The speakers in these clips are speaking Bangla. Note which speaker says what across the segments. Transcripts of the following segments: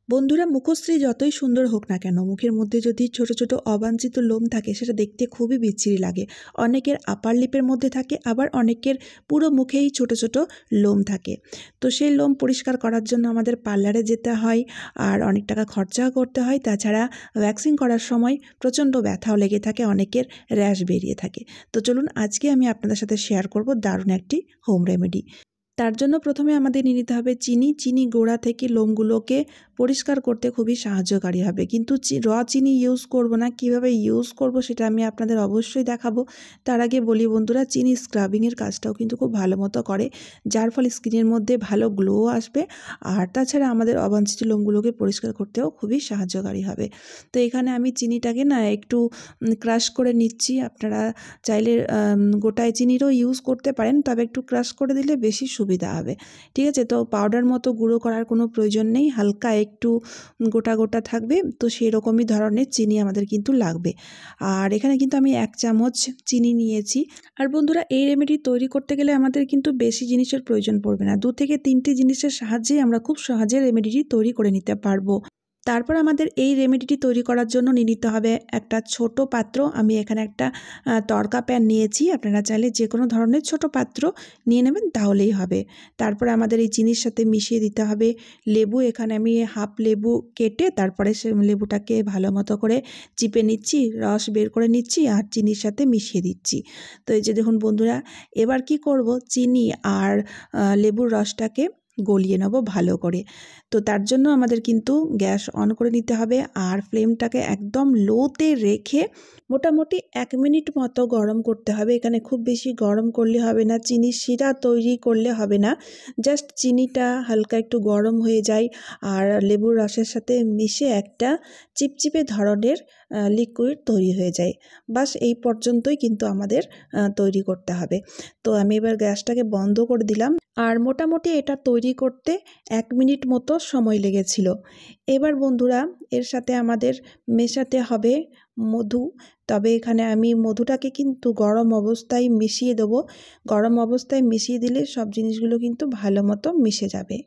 Speaker 1: বন্ধুরা, মুখশ্রী যতই সুন্দর হোক না কেন, মুখের মধ্যে যদি ছোট ছোট অবাঞ্ছিত লোম থাকে সেটা দেখতে খুবই বিচ্ছিরি লাগে। অনেকের আপার লিপের মধ্যে থাকে, আবার অনেকের পুরো মুখেই ছোট ছোট লোম থাকে। তো সেই লোম পরিষ্কার করার জন্য আমাদের পার্লারে যেতে হয়, আর অনেক টাকা খরচাও করতে হয়। তাছাড়া ভ্যাকসিন করার সময় প্রচণ্ড ব্যথাও লেগে থাকে, অনেকের র্যাশ বেরিয়ে থাকে। তো চলুন আজকে আমি আপনাদের সাথে শেয়ার করব দারুণ একটি হোম রেমেডি। তার জন্য প্রথমে আমাদের নিয়ে নিতে হবে চিনি গোড়া থেকে লোমগুলোকে পরিষ্কার করতে খুবই সাহায্যকারী হবে। কিন্তু চিনি ইউজ করব না, কিভাবে ইউজ করব সেটা আমি আপনাদের অবশ্যই দেখাবো। তার আগে বলি বন্ধুরা, চিনি স্ক্রাবিংয়ের কাজটাও কিন্তু খুব ভালো মতো করে, যার ফলে স্কিনের মধ্যে ভালো গ্লো আসবে। আর তাছাড়া আমাদের অবাঞ্ছিত লোমগুলোকে পরিষ্কার করতেও খুবই সাহায্যকারী হবে। তো এখানে আমি চিনিটাকে না একটু ক্রাশ করে নিচ্ছি। আপনারা চাইলে গোটায় চিনিরও ইউজ করতে পারেন, তবে একটু ক্রাশ করে দিলে বেশি সুবিধা হবে। ঠিক আছে, তো পাউডার মতো গুঁড়ো করার কোনো প্রয়োজন নেই, হালকা একটু গোটা গোটা থাকবে। তো সেই রকমই ধরনের চিনি আমাদের কিন্তু লাগবে। আর এখানে কিন্তু আমি 1 চামচ চিনি নিয়েছি। আর বন্ধুরা, এই রেমেডি তৈরি করতে গেলে আমাদের কিন্তু বেশি জিনিসের প্রয়োজন পড়বে না, 2 থেকে 3টি জিনিসের সাহায্যেই আমরা খুব সহজে রেমেডিটি তৈরি করে নিতে পারবো। তারপর আমাদের এই রেমেডিটি তৈরি করার জন্য নিয়ে নিতে হবে একটা ছোট পাত্র। আমি এখানে একটা তড়কা প্যান নিয়েছি, আপনারা চাইলে যে কোনো ধরনের ছোট পাত্র নিয়ে নেবেন, তাহলেই হবে। তারপরে আমাদের এই চিনির সাথে মিশিয়ে দিতে হবে লেবু। এখানে আমি হাফ লেবু কেটে তারপরে সে লেবুটাকে ভালো মতো করে চিপে নিচ্ছি, রস বের করে নিচ্ছি আর চিনির সাথে মিশিয়ে দিচ্ছি। তো এই যে দেখুন বন্ধুরা, এবার কি করব, চিনি আর লেবুর রসটাকে গলিয়ে নেব ভালো করে। তো তার জন্য আমাদের কিন্তু গ্যাস অন করে নিতে হবে, আর ফ্লেমটাকে একদম লোতে রেখে মোটামুটি 1 মিনিট মতো গরম করতে হবে। এখানে খুব বেশি গরম করলে হবে না, চিনির শিরা তৈরি করলে হবে না। জাস্ট চিনিটা হালকা একটু গরম হয়ে যায় আর লেবুর রসের সাথে মিশে একটা চিপচিপে ধরনের লিকুইড তৈরি হয়ে যায়। বাস এই পর্যন্তই কিন্তু আমাদের তৈরি করতে হবে। তো আমি এবার গ্যাসটাকে বন্ধ করে দিলাম, আর মোটামুটি এটা তৈরি করতে 1 মিনিট মতো সময় লেগেছিল। এবার বন্ধুরা, এর সাথে আমাদের মেশাতে হবে মধু। তবে এখানে আমি মধুটাকে কিন্তু গরম অবস্থায় মিশিয়ে দেবো। গরম অবস্থায় মিশিয়ে দিলে সব জিনিসগুলো কিন্তু ভালো মতো মিশে যাবে।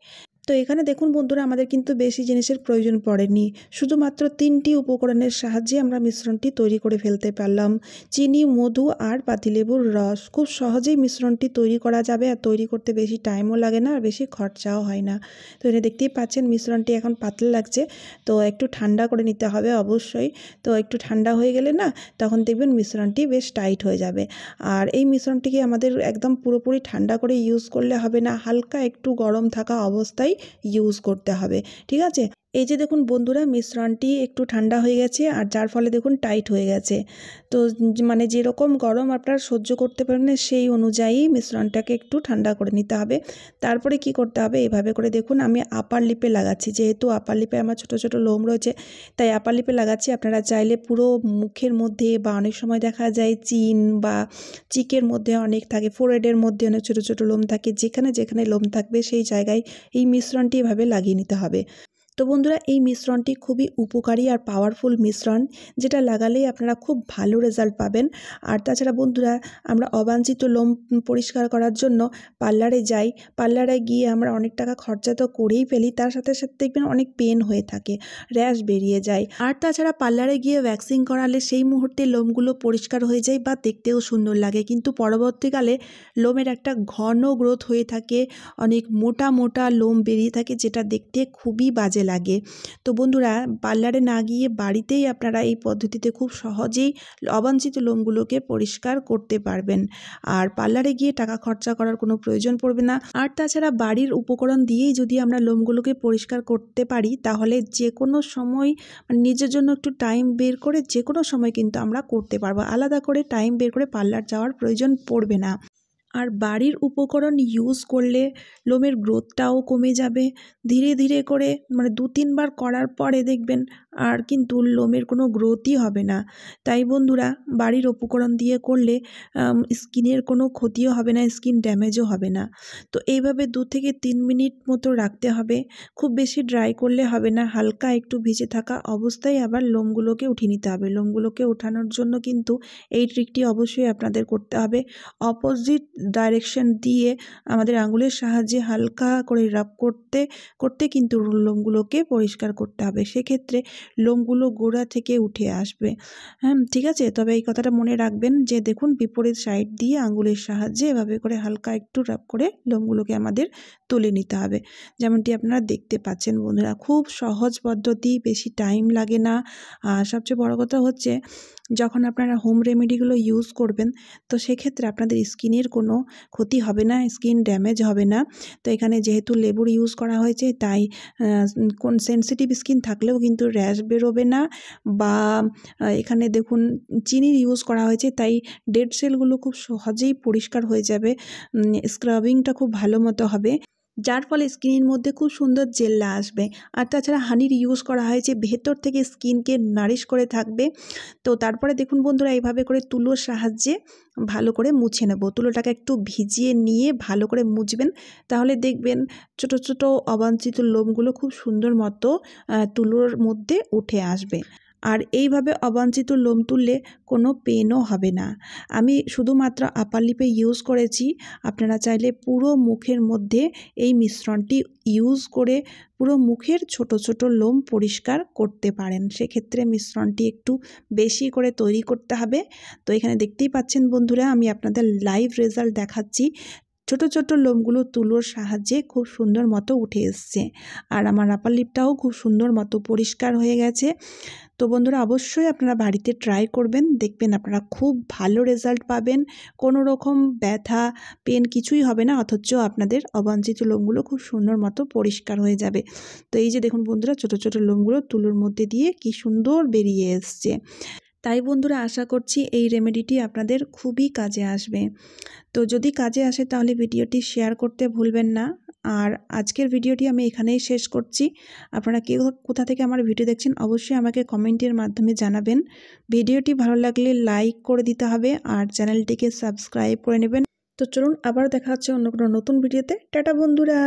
Speaker 1: তো এখানে দেখুন বন্ধুরা, আমাদের কিন্তু বেশি জিনিসের প্রয়োজন পড়েনি, শুধুমাত্র 3টি উপকরণের সাহায্যে আমরা মিশ্রণটি তৈরি করে ফেলতে পারলাম। চিনি, মধু আর পাতিলেবুর রস। খুব সহজেই মিশ্রণটি তৈরি করা যাবে, আর তৈরি করতে বেশি টাইমও লাগে না আর বেশি খরচাও হয় না। তো এটা দেখতেই পাচ্ছেন মিশ্রণটি এখন পাতলা লাগছে, তো একটু ঠান্ডা করে নিতে হবে অবশ্যই। তো একটু ঠান্ডা হয়ে গেলে না, তখন দেখবেন মিশ্রণটি বেশ টাইট হয়ে যাবে। আর এই মিশ্রণটিকে আমাদের একদম পুরোপুরি ঠান্ডা করে ইউজ করলে হবে না, হালকা একটু গরম থাকা অবস্থায় ইউজ করতে হবে। ঠিক আছে, এই যে দেখুন বন্ধুরা, মিশ্রণটি একটু ঠান্ডা হয়ে গেছে, আর যার ফলে দেখুন টাইট হয়ে গেছে। তো মানে যেরকম গরম আপনারা সহ্য করতে পারেন সেই অনুযায়ী মিশ্রণটাকে একটু ঠান্ডা করে নিতে হবে। তারপরে কি করতে হবে, এভাবে করে দেখুন আমি আপার লিপে লাগাচ্ছি, যেহেতু আপার লিপে আমার ছোট ছোট লোম রয়েছে, তাই আপার লিপে লাগাচ্ছি। আপনারা চাইলে পুরো মুখের মধ্যে, বা অনেক সময় দেখা যায় চিন বা চিকের মধ্যে অনেক থাকে, ফোরহেডের মধ্যে অনেক ছোট ছোট লোম থাকে, যেখানে যেখানে লোম থাকবে সেই জায়গায় এই মিশ্রণটি এভাবে লাগিয়ে নিতে হবে। তো বন্ধুরা, এই মিশ্রণটি খুবই উপকারী আর পাওয়ারফুল মিশ্রণ, যেটা লাগালেই আপনারা খুব ভালো রেজাল্ট পাবেন। আর তাছাড়া বন্ধুরা, আমরা অবাঞ্ছিত লোম পরিষ্কার করার জন্য পার্লারে যাই, পার্লারে গিয়ে আমরা অনেক টাকা খরচা তো করেই ফেলি, তার সাথে সাথে দেখবেন অনেক পেন হয়ে থাকে, র্যাশ বেরিয়ে যায়। আর তাছাড়া পার্লারে গিয়ে ভ্যাকসিন করালে সেই মুহূর্তে লোমগুলো পরিষ্কার হয়ে যায় বা দেখতেও সুন্দর লাগে, কিন্তু পরবর্তীকালে লোমের একটা ঘন গ্রোথ হয়ে থাকে, অনেক মোটা মোটা লোম বেরিয়ে থাকে, যেটা দেখতে খুবই বাজে লাগে। তো বন্ধুরা, পার্লারে না গিয়ে বাড়িতেই আপনারা এই পদ্ধতিতে খুব সহজেই অবাঞ্ছিত লোমগুলোকে পরিষ্কার করতে পারবেন। আর পার্লারে গিয়ে টাকা খরচা করার কোনো প্রয়োজন পড়বে না। আর তাছাড়া বাড়ির উপকরণ দিয়েই যদি আমরা লোমগুলোকে পরিষ্কার করতে পারি, তাহলে যে কোনো সময় নিজের জন্য একটু টাইম বের করে যে কোনো সময় কিন্তু আমরা করতে পারবো, আলাদা করে টাইম বের করে পার্লার যাওয়ার প্রয়োজন পড়বে না। আর বাড়ির উপকরণ ইউজ করলে লোমের গ্রোথটাও কমে যাবে ধীরে ধীরে করে, মানে 2-3 বার করার পরে দেখবেন আর কিন্তু লোমের কোনো গ্রোথই হবে না। তাই বন্ধুরা বাড়ির উপকরণ দিয়ে করলে স্কিনের কোনো ক্ষতিও হবে না, স্কিন ড্যামেজও হবে না। তো এইভাবে 2 থেকে 3 মিনিট মতো রাখতে হবে। খুব বেশি ড্রাই করলে হবে না, হালকা একটু ভিজে থাকা অবস্থায় আবার লোমগুলোকে উঠিয়ে নিতে হবে। লোমগুলোকে ওঠানোর জন্য কিন্তু এই ট্রিকটি অবশ্যই আপনাদের করতে হবে। অপোজিট ডাইরেকশন দিয়ে আমাদের আঙুলের সাহায্যে হালকা করে রাব করতে করতে কিন্তু লোমগুলোকে পরিষ্কার করতে হবে। সেক্ষেত্রে লোমগুলো গোড়া থেকে উঠে আসবে। হ্যাঁ, ঠিক আছে? তবে এই কথাটা মনে রাখবেন যে দেখুন বিপরীত সাইড দিয়ে আঙুলের সাহায্যে এভাবে করে হালকা একটু রাব করে লোমগুলোকে আমাদের তুলে নিতে হবে। যেমনটি আপনারা দেখতে পাচ্ছেন বন্ধুরা, খুব সহজ পদ্ধতি, বেশি টাইম লাগে না। আর সবচেয়ে বড় কথা হচ্ছে যখন আপনারা হোম রেমেডিগুলো ইউজ করবেন তো সেক্ষেত্রে আপনাদের স্কিনের কোনো ক্ষতি হবে না, স্কিন ড্যামেজ হবে না। তো এখানে যেহেতু লেবুর ইউজ করা হয়েছে তাই কোন সেনসিটিভ স্কিন থাকলেও কিন্তু র্যাশ বেরোবে না। বা এখানে দেখুন চিনির ইউজ করা হয়েছে তাই ডেড সেলগুলো খুব সহজেই পরিষ্কার হয়ে যাবে। স্ক্রাবিংটা খুব ভালো মতো হবে, যার ফলে স্কিনের মধ্যে খুব সুন্দর জেল্লা আসবে। আর তাছাড়া হানির ইউজ করা হয়েছে, ভেতর থেকে স্কিনকে নারিশ করে থাকবে। তো তারপরে দেখুন বন্ধুরা এইভাবে করে তুলোর সাহায্যে ভালো করে মুছে নেব। তুলোটাকে একটু ভিজিয়ে নিয়ে ভালো করে মুছবেন, তাহলে দেখবেন ছোট ছোট অবাঞ্ছিত লোমগুলো খুব সুন্দর মতো তুলোর মধ্যে উঠে আসবে। আর এইভাবে অবাঞ্ছিত লোম তুললে কোনো পেনও হবে না। আমি শুধুমাত্র আপার লিপে ইউজ করেছি, আপনারা চাইলে পুরো মুখের মধ্যে এই মিশ্রণটি ইউজ করে পুরো মুখের ছোট ছোট লোম পরিষ্কার করতে পারেন। সেক্ষেত্রে মিশ্রণটি একটু বেশি করে তৈরি করতে হবে। তো এখানে দেখতেই পাচ্ছেন বন্ধুরা, আমি আপনাদের লাইভ রেজাল্ট দেখাচ্ছি। ছোট ছোট লোমগুলো তুলোর সাহায্যে খুব সুন্দর মতো উঠে এসছে। আর আমার আপার লিপটাও খুব সুন্দর মতো পরিষ্কার হয়ে গেছে। তো বন্ধুরা অবশ্যই আপনারা বাড়িতে ট্রাই করবেন, দেখবেন আপনারা খুব ভালো রেজাল্ট পাবেন। কোনো রকম ব্যথা পেন কিছুই হবে না, অথচ আপনাদের অবাঞ্ছিত লোমগুলো খুব সুন্দর মতো পরিষ্কার হয়ে যাবে। তো এই যে দেখুন বন্ধুরা ছোট ছোট লোমগুলো তুলোর মধ্যে দিয়ে কি সুন্দর বেরিয়ে এসছে। তাই বন্ধুরা আশা করছি এই রেমেডিটি আপনাদের খুবই কাজে আসবে। তো যদি কাজে আসে তাহলে ভিডিওটি শেয়ার করতে ভুলবেন না। আর আজকের ভিডিওটি আমি এখানেই শেষ করছি। আপনারা কে কোথা থেকে আমার ভিডিও দেখছেন অবশ্যই আমাকে কমেন্টের মাধ্যমে জানাবেন। ভিডিওটি ভালো লাগলে লাইক করে দিতে হবে আর চ্যানেলটিকে সাবস্ক্রাইব করে নেবেন। তো চলুন আবার দেখা হচ্ছে অন্য কোনো নতুন ভিডিওতে। টাটা বন্ধুরা।